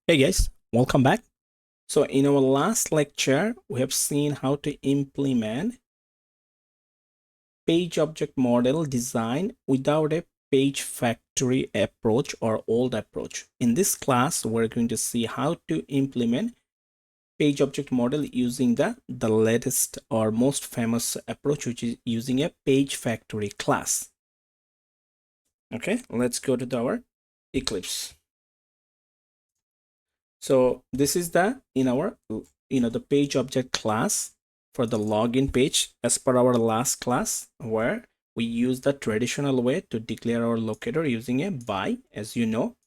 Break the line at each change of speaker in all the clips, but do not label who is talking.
Hey guys, welcome back. So in our last lecture, we have seen how to implement page object model design without a page factory approach or old approach. In this class, we're going to see how to implement page object model using the latest or most famous approach, which is using a page factory class. Okay, let's go to our Eclipse. So this is in our the page object class for the login page as per our last class, where we use the traditional way to declare our locator using a by, as you know,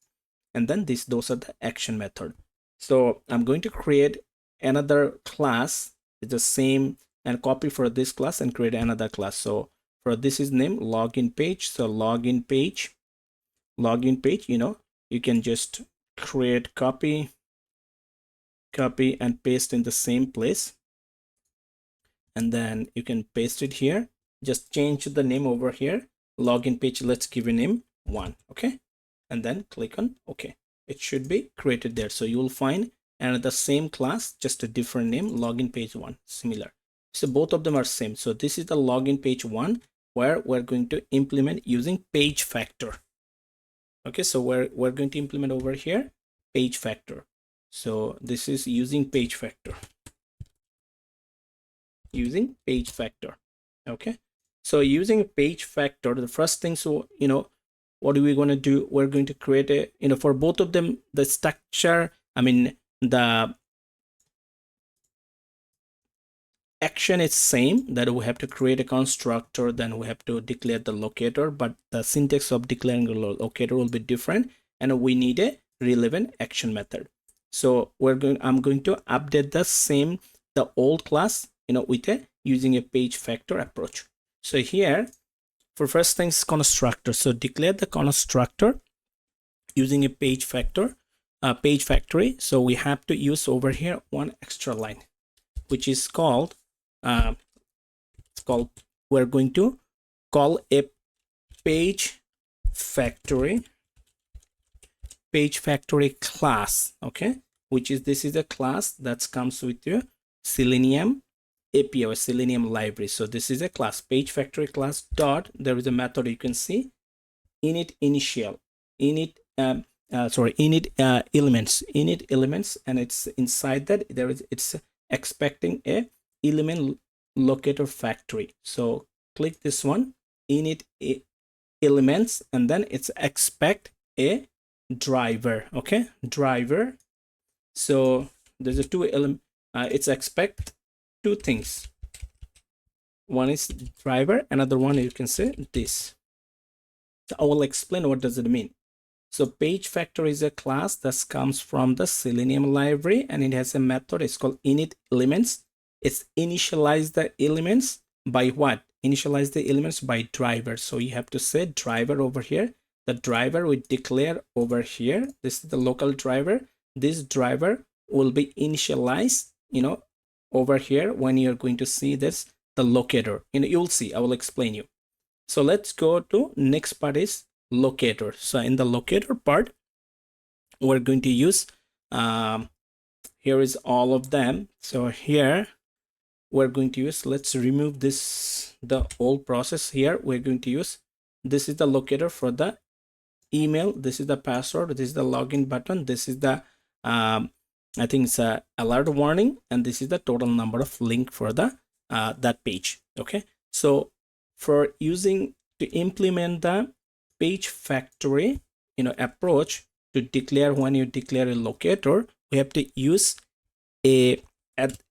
and then those are the action method. So I'm going to create another class with the same and copy for this class and create another class. So for this is name login page. So login page, you can just create copy and paste in the same place, and then you can paste it here. Just change the name over here, login page. Let's give a name 1. Okay, and then click on OK. It should be created there. So you will find another same class, just a different name, login page 1, similar. So both of them are same. So this is the login page 1 where we're going to implement using PageFactor. Okay, so we're going to implement over here PageFactor. So this is using PageFactor. Okay, so using PageFactor, the first thing, so what are we going to do? We're going to create a for both of them, the structure, the action is same, that we have to create a constructor, then we have to declare the locator, but the syntax of declaring the locator will be different, and we need a relevant action method. So I'm going to update the old class with using a PageFactor approach. So here for first things, constructor. So declare the constructor using a PageFactor PageFactory. So we have to use over here one extra line, which is called we're going to call a PageFactory class. Okay, this is a class that comes with your Selenium API or Selenium library. So this is a class, PageFactory class dot, there is a method you can see, init elements, and it's inside that it's expecting a element locator factory. So click this one, init elements, and then it's expect a driver. Okay, driver. So there's a two element, it's expect two things. One is driver, another one you can say this. So I will explain what does it mean. So PageFactor is a class that comes from the Selenium library, and it has a method. It's called init elements. It's initialize the elements by what? Initialize the elements by driver. So you have to say driver over here. The driver we declare over here. This is the local driver. This driver will be initialized, over here when you're going to see this, the locator. You'll see. I will explain you. So let's go to next part is locator. So in the locator part, we're going to use here is all of them. So here we're going to use, let's remove this, the old process. Here we're going to use, this is the locator for the email, this is the password, this is the login button, this is the I think it's a alert warning, and this is the total number of link for the that page. Okay, so for using to implement the PageFactory approach to declare, when you declare a locator, we have to use a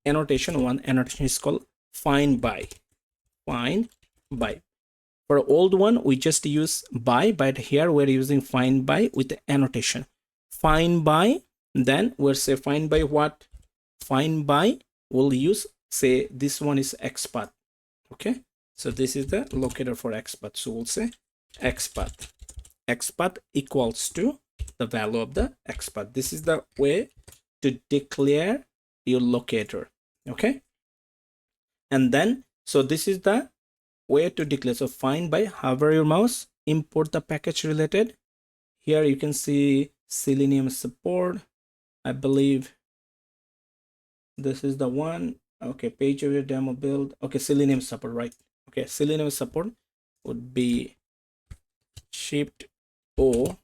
annotation. One annotation is called find by. For old one we just use by, but here we're using find by with the annotation find by. Then we'll say find by what? Find by we'll use, say this one is XPath. Okay, so this is the locator for XPath. So we'll say XPath equals to the value of the XPath. This is the way to declare your locator. Okay, and then so this is the way to declare. So find by, hover your mouse, import the package related. Here you can see Selenium support. I believe this is the one. Okay, page of your demo build. Okay, Selenium support, right? Okay, Selenium support would be shift O.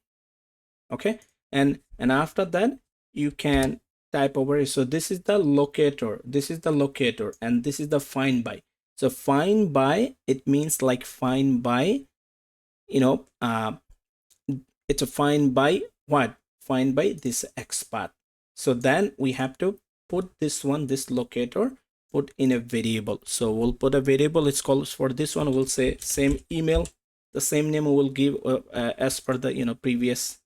Okay, and after that you can type over it. So this is the locator, this is the locator, and this is the find by. So find by, it means like find by, you know, it's a find by what? Find by this XPath. So then we have to put this one, this locator, put in a variable. So we'll put a variable. It's called, for this one we'll say same email, the same name we will give as per the previous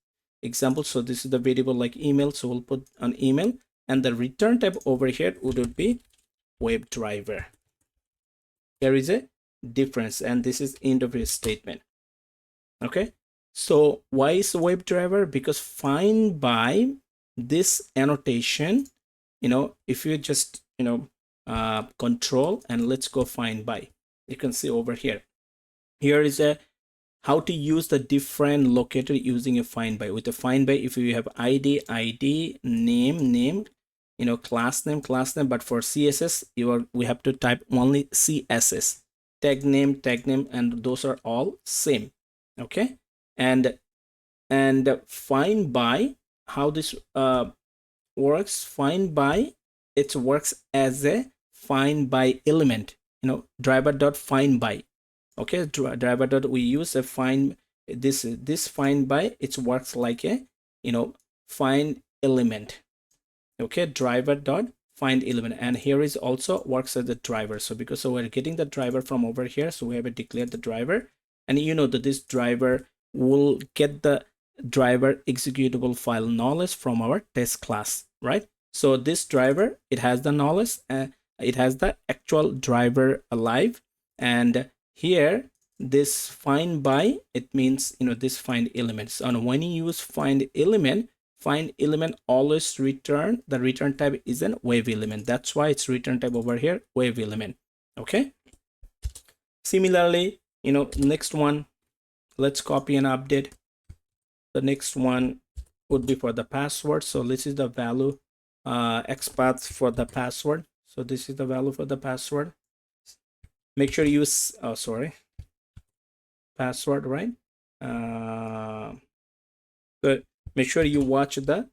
example. So this is the variable like email, so we'll put an email, and the return type over here would be WebDriver. There is a difference, and this is end of your statement. Okay, so why is WebDriver? Because find by this annotation, if you just control and let's go find by, you can see over here, here is a how to use the different locator using a find by. With a find by, if you have id, name, class name, but for css we have to type only css, tag name, and those are all same. Okay, and find by, how this works, find by, it works as a find by element, driver dot find by. Okay, driver dot, we use a find, this find by, it works like a find element. Okay, driver dot find element, and here is also works as a driver. So because we're getting the driver from over here, so we have declared the driver, and that this driver will get the driver executable file knowledge from our test class, right? So this driver, it has the knowledge, it has the actual driver alive, and here this find by, it means this find elements. And when you use find element always return, the return type is an wave element. That's why it's return type over here, wave element. Okay, similarly, next one, let's copy and update. The next one would be for the password. So this is the value XPath for the password. So this is the value for the password. Make sure you use password, right? But make sure you watch the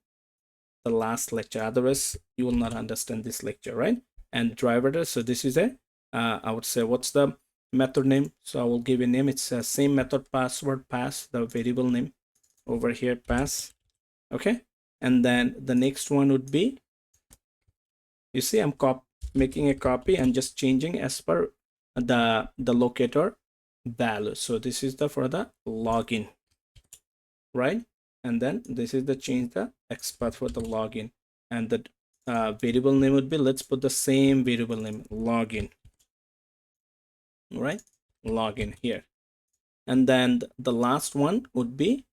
last lecture, otherwise you will not understand this lecture, right? And driver, so this is a I would say, what's the method name? So I will give a name. It's the same method, password, pass, the variable name over here, pass. Okay, and then the next one would be, you see, I'm making a copy and just changing as per the locator value. So this is the for the login, right? And then this is the change the XPath for the login, and the variable name would be, let's put the same variable name, login, right? Login here. And then the last one would be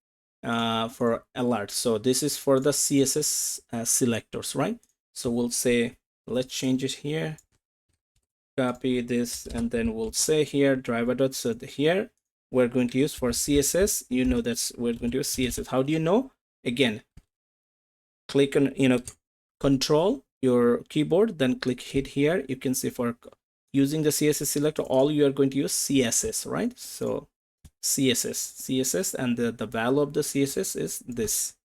for alert. So this is for the CSS selectors, right? So we'll say, let's change it here, copy this, and then we'll say here driver dot. So here we're going to use for CSS, that's we're going to use CSS. How do you know? Again, click on control your keyboard, then click hit here. You can see for using the CSS selector, all you are going to use CSS, right? So CSS, and the value of the CSS is this,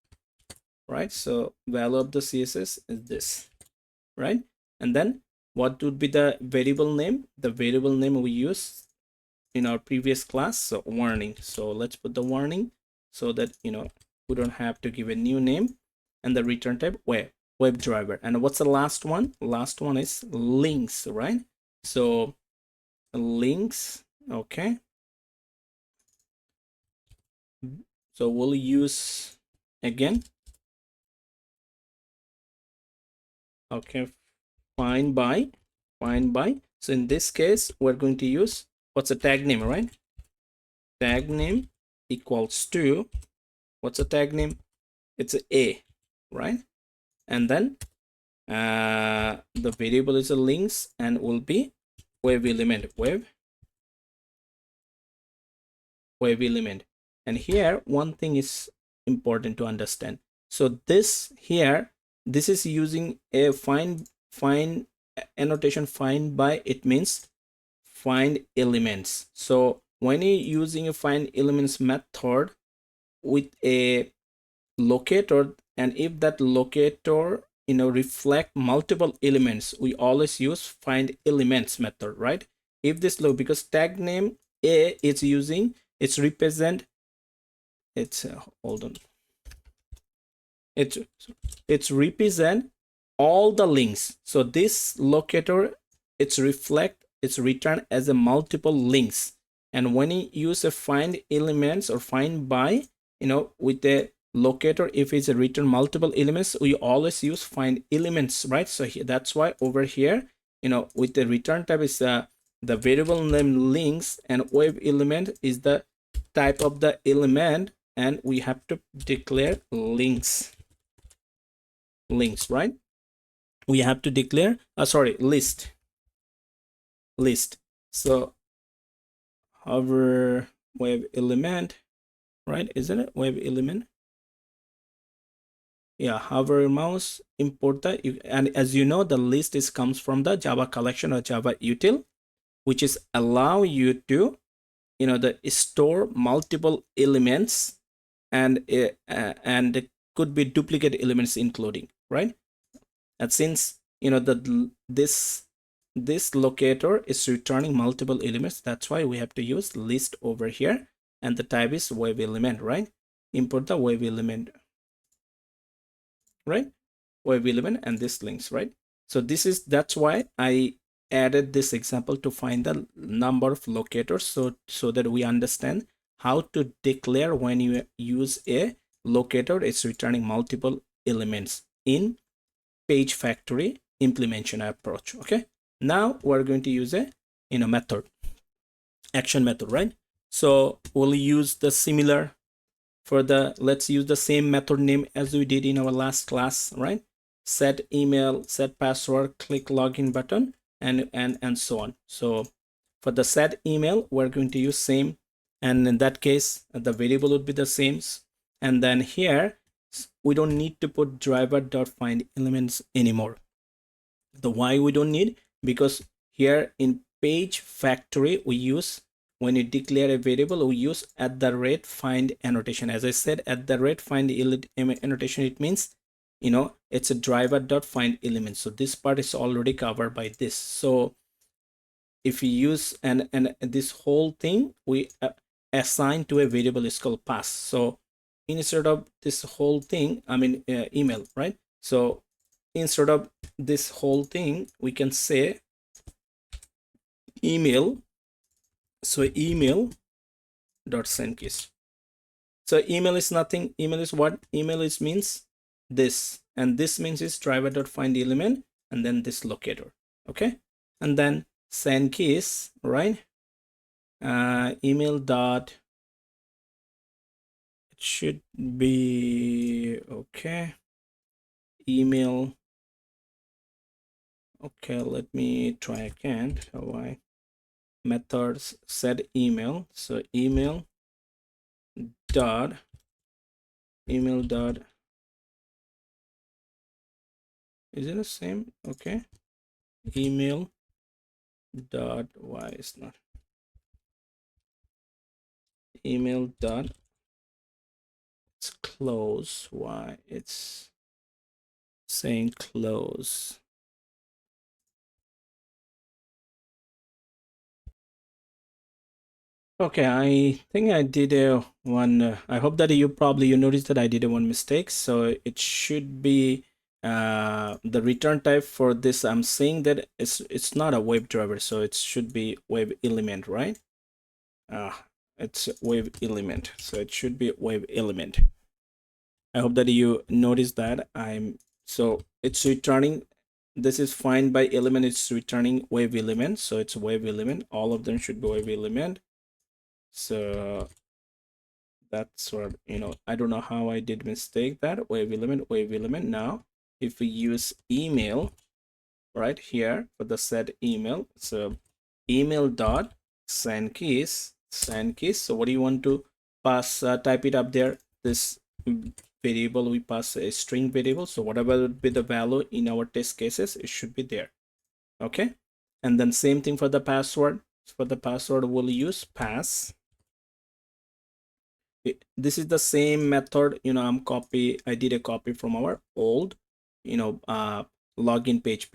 right? So value of the CSS is this, right? And then what would be the variable name? The variable name we use in our previous class, so warning. So let's put the warning so that we don't have to give a new name. And the return type, WebDriver. And what's the last one? Last one is links, right? So links. Okay, so we'll use again, okay, find by. So in this case, we're going to use, what's the tag name, right? Tag name equals to, what's the tag name? It's a, right? And then the variable is a links, and will be wave element, wave element. And here one thing is important to understand. So this here, this is using a find annotation find by. It means find elements. So when you're using a find elements method with a locator, and if that locator reflect multiple elements, we always use find elements method, right? If this low, because tag name a is using, it's represent, it's hold on, it's represent all the links. So this locator, it's reflect, it's return as a multiple links. And when you use a find elements or find by, with the locator, if it's a return multiple elements, we always use find elements, right? So that's why over here, with the return type is the variable name links, and web element is the type of the element, and we have to declare links, right? We have to declare list. So hover web element, right? Isn't it web element? Yeah, hover mouse, import that. And as you know, the list comes from the Java collection or Java util, which is allow you to the store multiple elements, and it could be duplicate elements including, right? And since this locator is returning multiple elements, that's why we have to use list over here, and the type is web element, right? Import the web element, right? Web element and this links, right? So that's why I added this example to find the number of locators, so that we understand how to declare when you use a locator, it's returning multiple elements in PageFactory implementation approach. Okay, now we're going to use a method, action method, right? So we'll use the similar for the, let's use the same method name as we did in our last class, right? Set email, set password, click login button, and so on. So for the set email, we're going to use same, and in that case the variable would be the same. And then here we don't need to put driver.find elements anymore. The why we don't need, because here in PageFactory we use, when you declare a variable, we use @find annotation. As I said, @find annotation, it means it's a driver.find element. So this part is already covered by this. So if you use and this whole thing we assign to a variable is called pass. So instead of this whole thing, I mean email, right? So instead of this whole thing, we can say email. So email dot send keys. So email is nothing. Email is what? Email is means this, and this means is driver.find element, and then this locator. Okay, and then send keys, right? Email dot, it should be okay. Email. Okay, let me try again. How I methods set email. So email dot is it the same? Okay, email dot, why is not email dot, it's close, why it's saying close. Okay, I think I did one. I hope that you noticed that I did one mistake. So it should be the return type for this. I'm saying that it's not a web driver, so it should be web element, right? It's web element, so it should be web element. I hope that you noticed that. So it's returning. This is find by element. It's returning web element, so it's web element. All of them should be web element. So that's what I don't know how I did mistake that. Web element. Now if we use email right here for the set email, so email dot send keys. So what do you want to pass? Type it up there, this variable, we pass a string variable. So whatever would be the value in our test cases, it should be there. Okay. And then same thing for the password. For the password, we'll use pass. This is the same method, I did a copy from our old, login page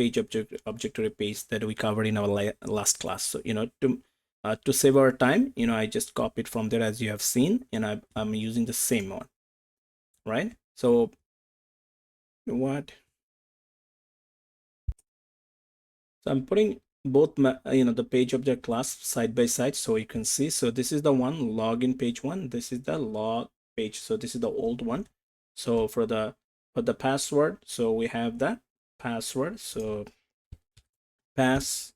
objectory page that we covered in our last class. So, to save our time, I just copied from there, as you have seen, and I'm using the same one, right? So I'm putting both the page object class side by side so you can see. So this is the one, login page one, this is the log page, so this is the old one. So for the password, so we have that password, so pass.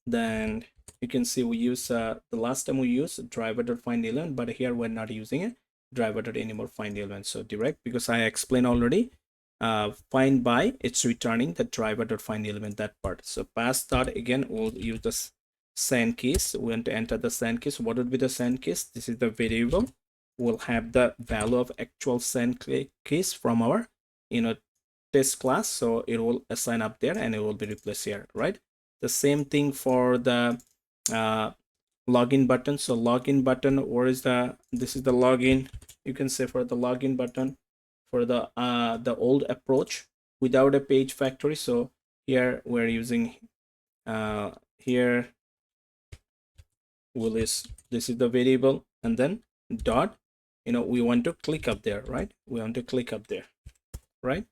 Then you can see we use the last time we used driver.findElement, but here we're not using it driver.anymore find element. So direct, because I explained already, find by, it's returning the driver.findElement, that part. So pass dot, again we'll use the send keys. We want to enter the send keys. What would be the send keys? This is the variable. We'll have the value of actual send keys from our test class, so it will assign up there and it will be replaced here, right? The same thing for the login button. So login button, where is this is the login. You can say for the login button for the old approach without a PageFactory. So here we're using here this is the variable, and then dot, we want to click up there, right? We want to click up there, right?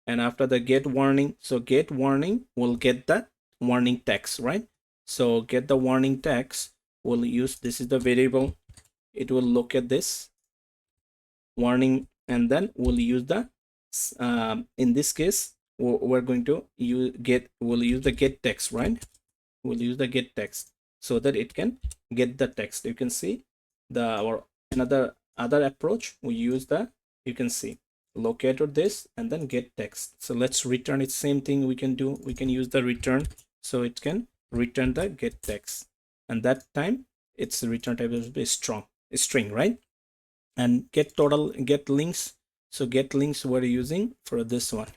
And after the get warning, so get warning will get the warning text, right? So get the warning text, we'll use, this is the variable, it will look at this warning, and then we'll use the in this case we're going to we'll use the get text, right? We'll use the get text so that it can get the text. You can see our other approach, we use the, you can see, locator this and then get text. So let's return it. Same thing we can do, we can use the return, so it can return the get text, and that time its return type will be string, right? And get total, get links. So get links we're using for this one.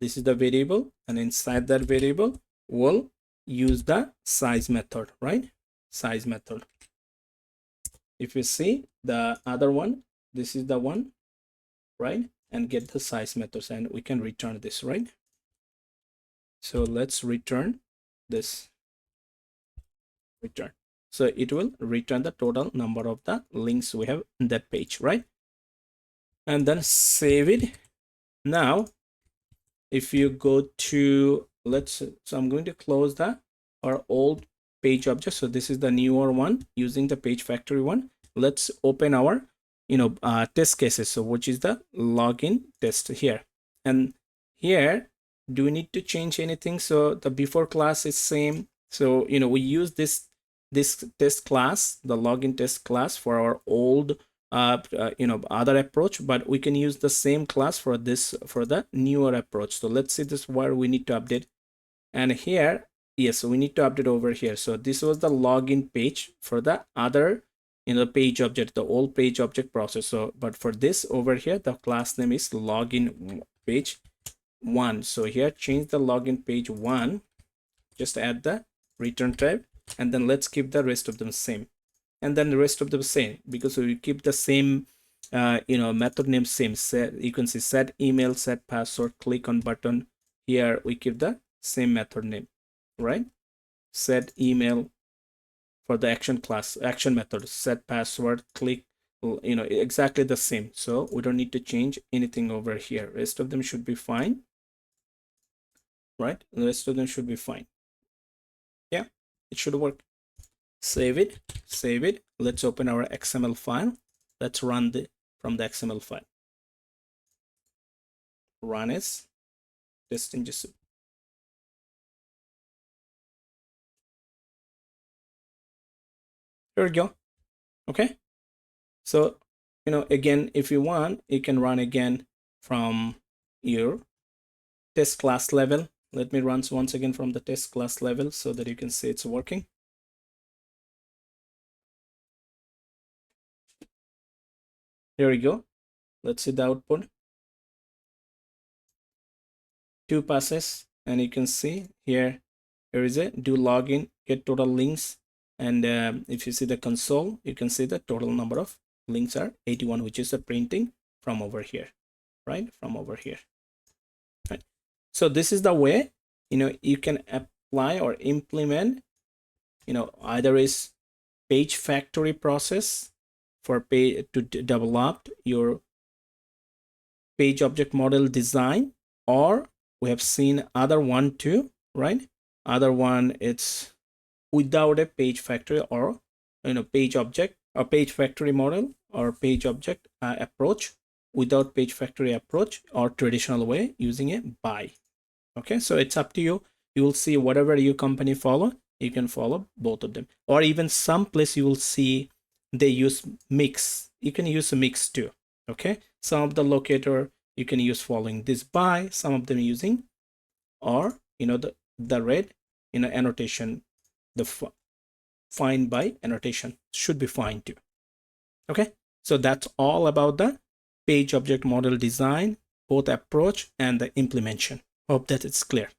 This is the variable, and inside that variable we'll use the size method, right? Size method. If you see the other one, this is the one, right? And get the size methods, and we can return this, right? So let's return this, return. So it will return the total number of the links we have in that page, right? And then save it. Now if you go to, so I'm going to close our old page object. So this is the newer one using the PageFactory one. Let's open our test cases, so which is the login test here. And here, do we need to change anything? So the before class is same. So we use this test class, the login test class, for our old other approach, but we can use the same class for the newer approach. So let's see this where we need to update. And here, yes, we need to update over here. So this was the login page for the other page object, the old page object process. So but for this over here, the class name is login page one. So here, change the login page one, just add the return type, and then let's keep the rest of them same. And then the rest of them same, because we keep the same method name same. You can see set email, set password, click on button. Here we keep the same method name, right? Set email for the action method, set password, click, exactly the same. So we don't need to change anything over here. Rest of them should be fine, right? The rest of them should be fine. Yeah, it should work. Save it. Let's open our XML file. Let's run from the XML file. Run as testing just. Here we go. Okay. So, again, if you want, you can run again from your test class level. Let me run once again from the test class level so that you can see it's working. Here we go. Let's see the output. 2 passes, and you can see here is a do login, get total links, and if you see the console, you can see the total number of links are 81, which is the printing from over here, right? From over here, right? So this is the way, you can apply or implement, either is PageFactory process for to develop your page object model design, or we have seen other one too, right? Other one, it's without a PageFactory or page object or PageFactory model or page object approach, without PageFactory approach, or traditional way using a by. Okay, so it's up to you. You will see whatever your company follow, you can follow both of them, or even some place you will see they use mix. You can use a mix too. Okay, some of the locator you can use following this by, some of them using, or the red annotation, the find by annotation should be fine too. Okay, so that's all about the page object model design, both approach and the implementation. Hope that it's clear.